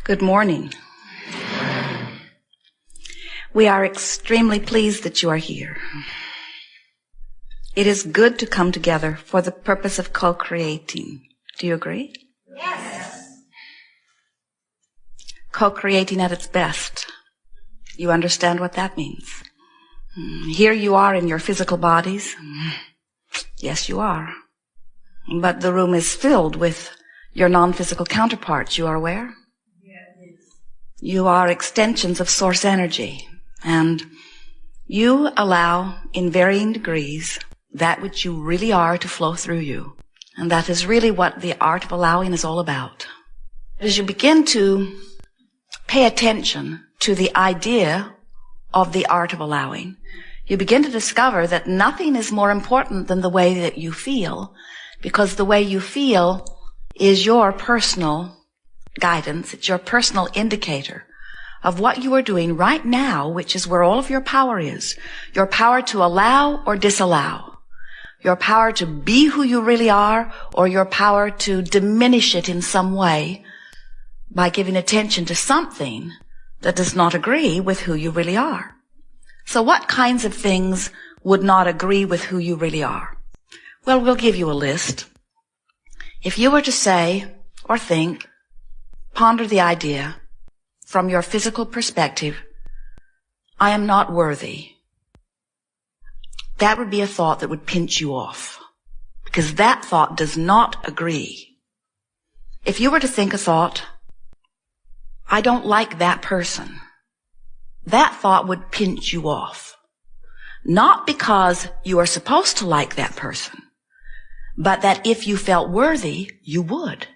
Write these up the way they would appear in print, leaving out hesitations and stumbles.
Good morning. We are extremely pleased that you are here. It is good to come together for the purpose of co-creating. Do you agree? Yes. Co-creating at its best. You understand what that means? Here you are in your physical bodies. Yes, you are. But the room is filled with your non-physical counterparts. You are aware? Yes. You are extensions of source energy. And you allow, in varying degrees, that which you really are to flow through you. And that is really what the art of allowing is all about. As you begin to pay attention to the idea of the art of allowing, you begin to discover that nothing is more important than the way that you feel, because the way you feel is your personal guidance. It's your personal indicator of what you are doing right now, which is where all of your power is. Your power to allow or disallow. Your power to be who you really are, or your power to diminish it in some way by giving attention to something that does not agree with who you really are. So what kinds of things would not agree with who you really are? Well, we'll give you a list. If you were to say or think, ponder the idea from your physical perspective, I am not worthy. That would be a thought that would pinch you off, because that thought does not agree. If you were to think a thought, I don't like that person, that thought would pinch you off. Not because you are supposed to like that person, but that if you felt worthy, you would.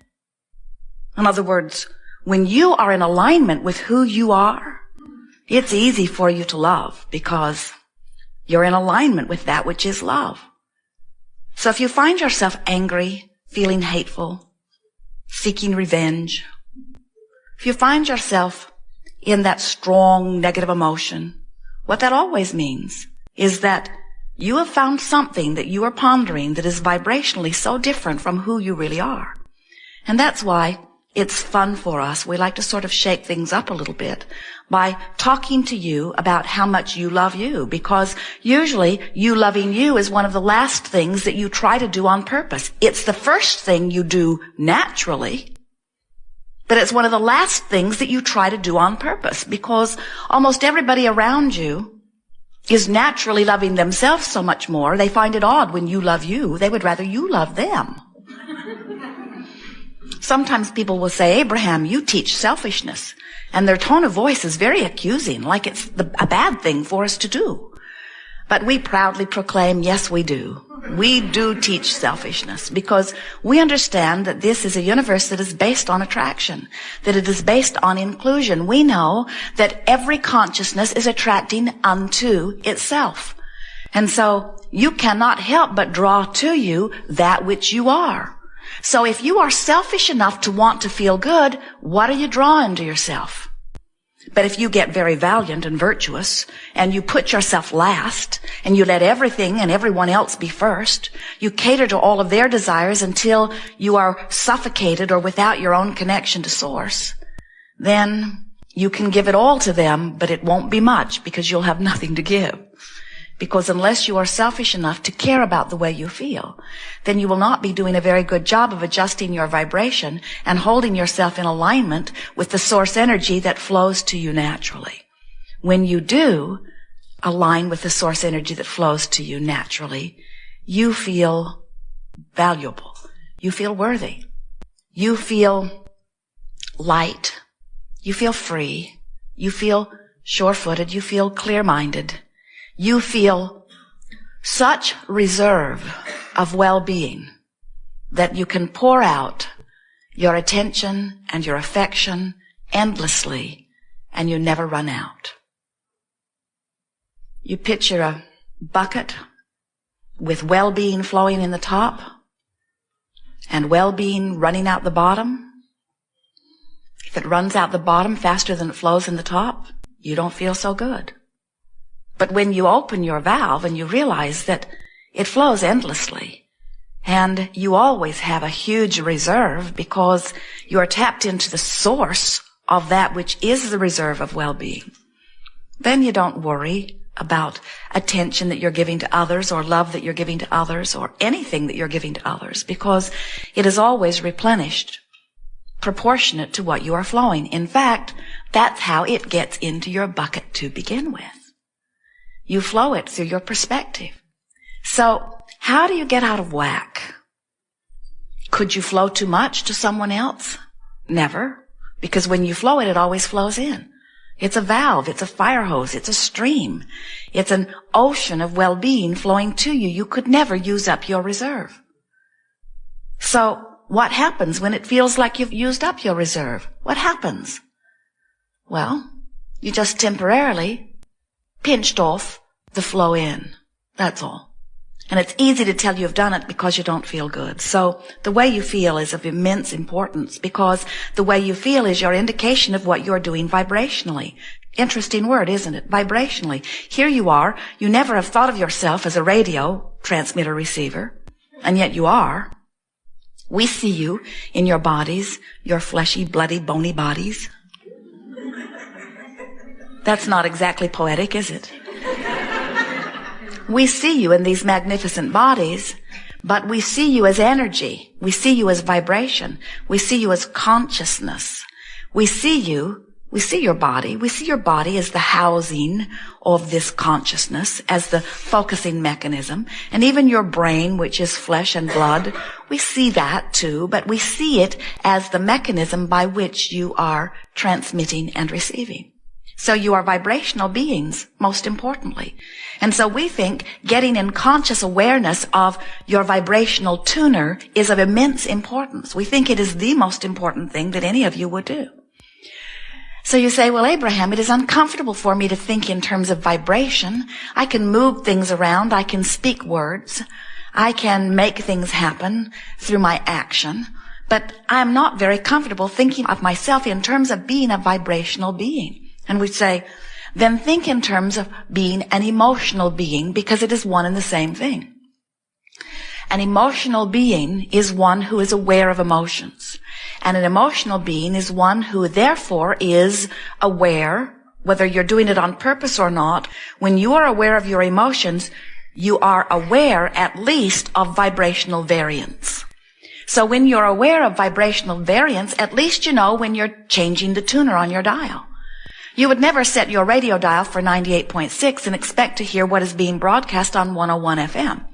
In other words, when you are in alignment with who you are, it's easy for you to love because you're in alignment with that which is love. So if you find yourself angry, feeling hateful, seeking revenge, if you find yourself in that strong negative emotion, what that always means is that you have found something that you are pondering that is vibrationally so different from who you really are. And that's why it's fun for us. We like to sort of shake things up a little bit by talking to you about how much you love you, because usually you loving you is one of the last things that you try to do on purpose. It's the first thing you do naturally, but it's one of the last things that you try to do on purpose, because almost everybody around you is naturally loving themselves so much more. They find it odd when you love you. They would rather you love them. Sometimes people will say, Abraham, you teach selfishness. And their tone of voice is very accusing, like it's a bad thing for us to do. But we proudly proclaim, yes, we do. We do teach selfishness because we understand that this is a universe that is based on attraction, that it is based on inclusion. We know that every consciousness is attracting unto itself. And so you cannot help but draw to you that which you are. So if you are selfish enough to want to feel good, what are you drawing to yourself? But if you get very valiant and virtuous, and you put yourself last, and you let everything and everyone else be first, you cater to all of their desires until you are suffocated or without your own connection to source, then you can give it all to them, but it won't be much because you'll have nothing to give. Because unless you are selfish enough to care about the way you feel, then you will not be doing a very good job of adjusting your vibration and holding yourself in alignment with the source energy that flows to you naturally. When you do align with the source energy that flows to you naturally, you feel valuable. You feel worthy. You feel light. You feel free. You feel sure-footed. You feel clear-minded. You feel such reserve of well-being that you can pour out your attention and your affection endlessly, and you never run out. You picture a bucket with well-being flowing in the top and well-being running out the bottom. If it runs out the bottom faster than it flows in the top, you don't feel so good. But when you open your valve and you realize that it flows endlessly, and you always have a huge reserve because you are tapped into the source of that which is the reserve of well-being, then you don't worry about attention that you're giving to others or love that you're giving to others or anything that you're giving to others, because it is always replenished, proportionate to what you are flowing. In fact, that's how it gets into your bucket to begin with. You flow it through your perspective. So, how do you get out of whack? Could you flow too much to someone else? Never. Because when you flow it, it always flows in. It's a valve, it's a fire hose, it's a stream. It's an ocean of well-being flowing to you. You could never use up your reserve. So, what happens when it feels like you've used up your reserve? What happens? Well, you just temporarily pinched off the flow in. That's all. And it's easy to tell you've done it because you don't feel good. So the way you feel is of immense importance, because the way you feel is your indication of what you're doing vibrationally. Interesting word, isn't it? Vibrationally. Here you are. You never have thought of yourself as a radio transmitter receiver, and yet you are. We see you in your bodies, your fleshy, bloody, bony bodies. That's not exactly poetic, is it? We see you in these magnificent bodies, but we see you as energy. We see you as vibration. We see you as consciousness. We see your body. We see your body as the housing of this consciousness, as the focusing mechanism. And even your brain, which is flesh and blood, we see that too, but we see it as the mechanism by which you are transmitting and receiving. So you are vibrational beings, most importantly. And so we think getting in conscious awareness of your vibrational tuner is of immense importance. We think it is the most important thing that any of you would do. So you say, well, Abraham, it is uncomfortable for me to think in terms of vibration. I can move things around. I can speak words. I can make things happen through my action. But I'm not very comfortable thinking of myself in terms of being a vibrational being. And we say, then think in terms of being an emotional being, because it is one and the same thing. An emotional being is one who is aware of emotions. And an emotional being is one who therefore is aware, whether you're doing it on purpose or not. When you are aware of your emotions, you are aware at least of vibrational variance. So when you're aware of vibrational variance, at least you know when you're changing the tuner on your dial. You would never set your radio dial for 98.6 and expect to hear what is being broadcast on 101 FM.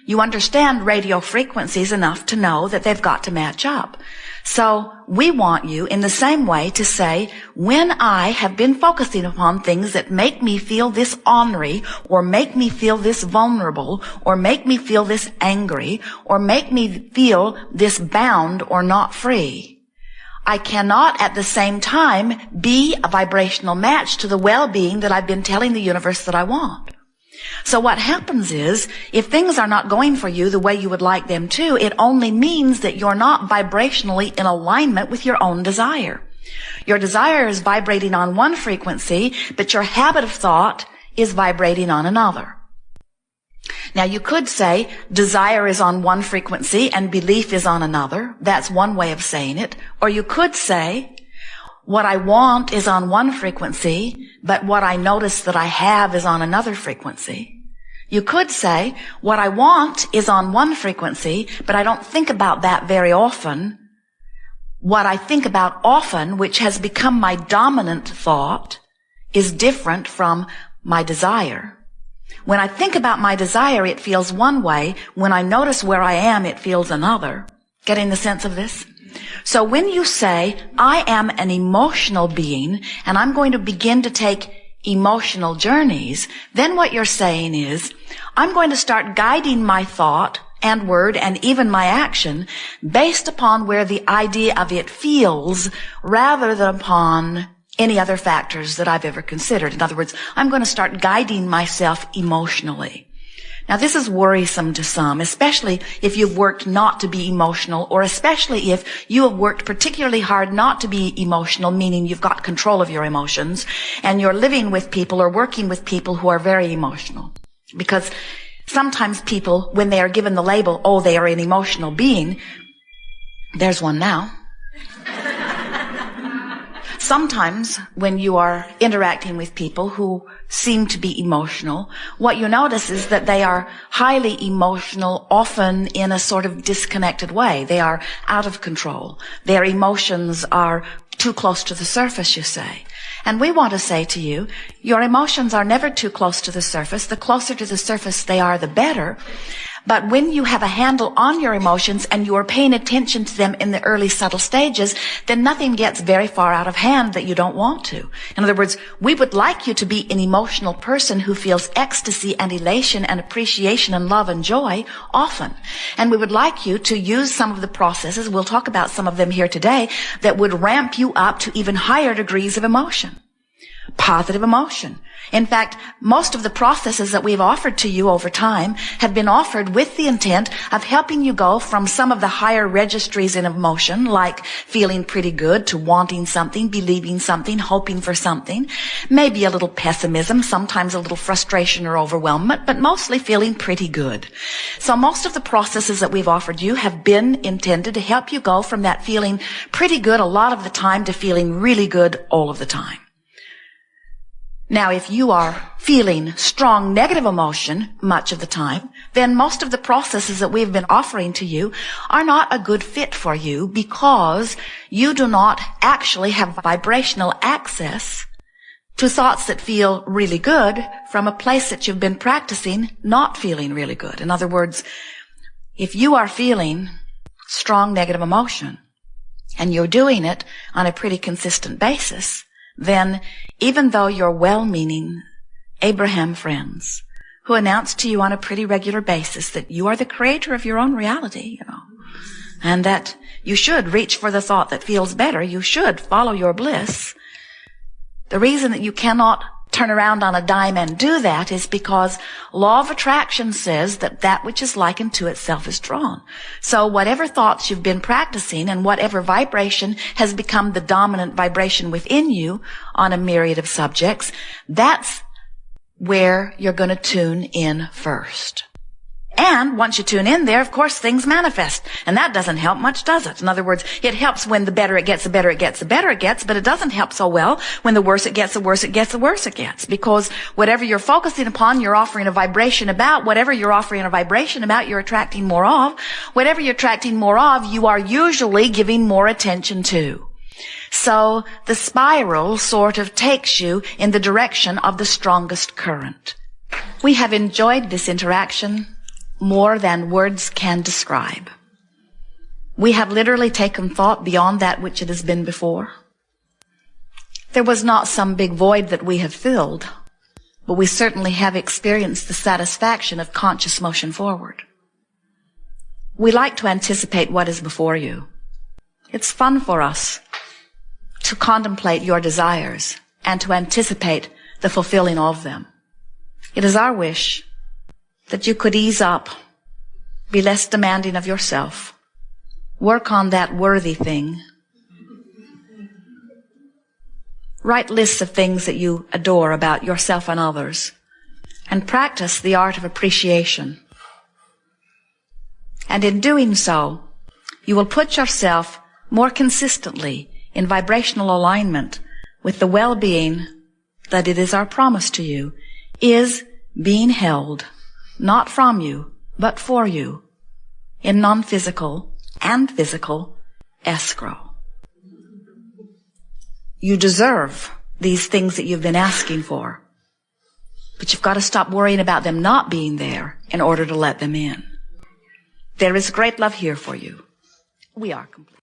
You understand radio frequencies enough to know that they've got to match up. So we want you in the same way to say, when I have been focusing upon things that make me feel this ornery, or make me feel this vulnerable, or make me feel this angry, or make me feel this bound or not free, I cannot at the same time be a vibrational match to the well-being that I've been telling the universe that I want. So what happens is, if things are not going for you the way you would like them to, it only means that you're not vibrationally in alignment with your own desire. Your desire is vibrating on one frequency, but your habit of thought is vibrating on another. Now you could say desire is on one frequency and belief is on another. That's one way of saying it. Or you could say what I want is on one frequency, but what I notice that I have is on another frequency. You could say what I want is on one frequency, but I don't think about that very often. What I think about often, which has become my dominant thought, is different from my desire. When I think about my desire, it feels one way. When I notice where I am, it feels another. Getting the sense of this? So when you say, I am an emotional being, and I'm going to begin to take emotional journeys, then what you're saying is, I'm going to start guiding my thought and word and even my action based upon where the idea of it feels, rather than upon any other factors that I've ever considered. In other words, I'm going to start guiding myself emotionally. Now, this is worrisome to some, especially if you've worked not to be emotional, or especially if you have worked particularly hard not to be emotional, meaning you've got control of your emotions, and you're living with people or working with people who are very emotional. Because sometimes people, when they are given the label, oh, they are an emotional being, there's one now. sometimes when you are interacting with people who seem to be emotional, what you notice is that they are highly emotional, often in a sort of disconnected way. They are out of control. Their emotions are too close to the surface, you say. And we want to say to you, your emotions are never too close to the surface. The closer to the surface they are, the better. But when you have a handle on your emotions and you are paying attention to them in the early subtle stages, then nothing gets very far out of hand that you don't want to. In other words, we would like you to be an emotional person who feels ecstasy and elation and appreciation and love and joy often. And we would like you to use some of the processes, we'll talk about some of them here today, that would ramp you up to even higher degrees of emotion. Positive emotion. In fact, most of the processes that we've offered to you over time have been offered with the intent of helping you go from some of the higher registries in emotion, like feeling pretty good, to wanting something, believing something, hoping for something, maybe a little pessimism, sometimes a little frustration or overwhelmment, but mostly feeling pretty good. So most of the processes that we've offered you have been intended to help you go from that feeling pretty good a lot of the time to feeling really good all of the time. Now, if you are feeling strong negative emotion much of the time, then most of the processes that we've been offering to you are not a good fit for you because you do not actually have vibrational access to thoughts that feel really good from a place that you've been practicing not feeling really good. In other words, if you are feeling strong negative emotion and you're doing it on a pretty consistent basis, then even though your well-meaning Abraham friends who announce to you on a pretty regular basis that you are the creator of your own reality, and that you should reach for the thought that feels better, you should follow your bliss, the reason that you cannot turn around on a dime and do that is because law of attraction says that that which is likened to itself is drawn. So whatever thoughts you've been practicing and whatever vibration has become the dominant vibration within you on a myriad of subjects, that's where you're going to tune in first. And once you tune in there, of course, things manifest. And that doesn't help much, does it? In other words, it helps when the better it gets, the better it gets, the better it gets, but it doesn't help so well when the worse it gets, the worse it gets, the worse it gets. Because whatever you're focusing upon, you're offering a vibration about. Whatever you're offering a vibration about, you're attracting more of. Whatever you're attracting more of, you are usually giving more attention to. So the spiral sort of takes you in the direction of the strongest current. We have enjoyed this interaction more than words can describe. We have literally taken thought beyond that which it has been before. There was not some big void that we have filled, but we certainly have experienced the satisfaction of conscious motion forward. We like to anticipate what is before you. It's fun for us to contemplate your desires and to anticipate the fulfilling of them. It is our wish that you could ease up, be less demanding of yourself, work on that worthy thing, write lists of things that you adore about yourself and others, and practice the art of appreciation. And in doing so, you will put yourself more consistently in vibrational alignment with the well-being that it is our promise to you is being held, not from you, but for you, in non-physical and physical escrow. You deserve these things that you've been asking for, but you've got to stop worrying about them not being there in order to let them in. There is great love here for you. We are complete.